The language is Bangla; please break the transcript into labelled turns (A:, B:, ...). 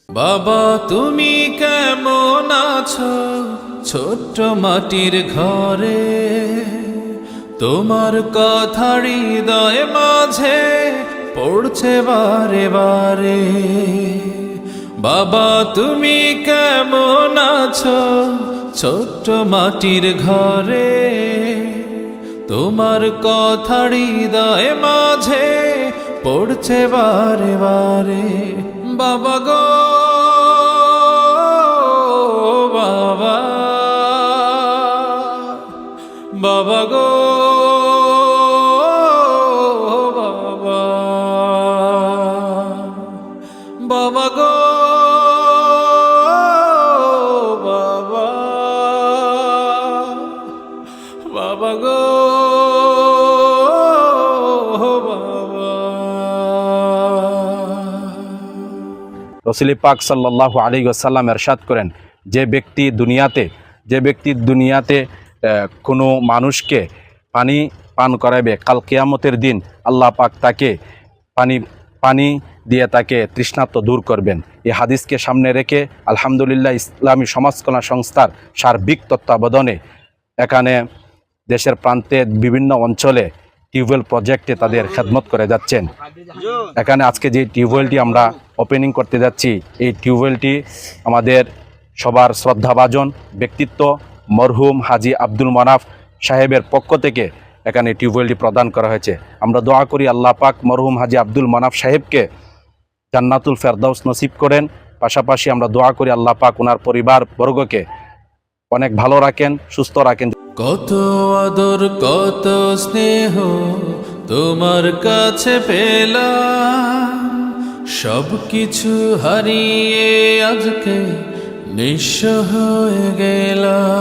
A: বাবা তুমি কেমন আছো ছোট্ট মাটির ঘরে, তোমার কথা হৃদয় মাঝে পড়ছে বারে বারে। বাবা তুমি কেমন আছো ছোট্ট মাটির ঘরে, তোমার কথা হৃদয় মাঝে পড়ছে বারে বারে। বাবা গো বাবা, বাবা গো বাবা, বাবা গো বাবা, বাবা গো
B: রাসূল পাক সাল্লাল্লাহু আলাইহি ওয়াসাল্লাম ইরশাদ করেন, যে ব্যক্তি দুনিয়াতে কোনো মানুষকে পানি পান করাবে, কাল কিয়ামতের দিন আল্লাহ পাক তাকে পানি দিয়ে তাকে তৃষ্ণার্ত দূর করবেন। এই হাদিসকে সামনে রেখে আলহামদুলিল্লাহ ইসলামী সমাজ কল্যাণ সংস্থার সার্বিক তত্ত্বাবধানে এখানে দেশের প্রান্তে বিভিন্ন অঞ্চলে টিউবওয়েল প্রজেক্টে তাদের খেদমত করে যাচ্ছেন। এখানে আজকে যে টিউবওয়েলটি আমরা ওপেনিং করতে যাচ্ছি, এই টিউবওয়েলটি আমাদের সবার শ্রদ্ধাভাজন ব্যক্তিত্ব মরহুম হাজী আব্দুল মানাফ সাহেবের পক্ষ থেকে এখানে টিউবওয়েলটি প্রদান করা হয়েছে। আমরা দোয়া করি আল্লাহ পাক মরহুম হাজী আব্দুল মানাফ সাহেবকে জান্নাতুল ফেরদাউস নসিব করেন। পাশাপাশি আমরা দোয়া করি আল্লাহ পাক ওনার পরিবার বর্গকে অনেক ভালো রাখেন, সুস্থ রাখেন।
A: কত আদর কত স্নেহ তোমার কাছে পেলাম, সব কিছু হারিয়ে আজকে নিঃস্ব হয়ে গেলাম।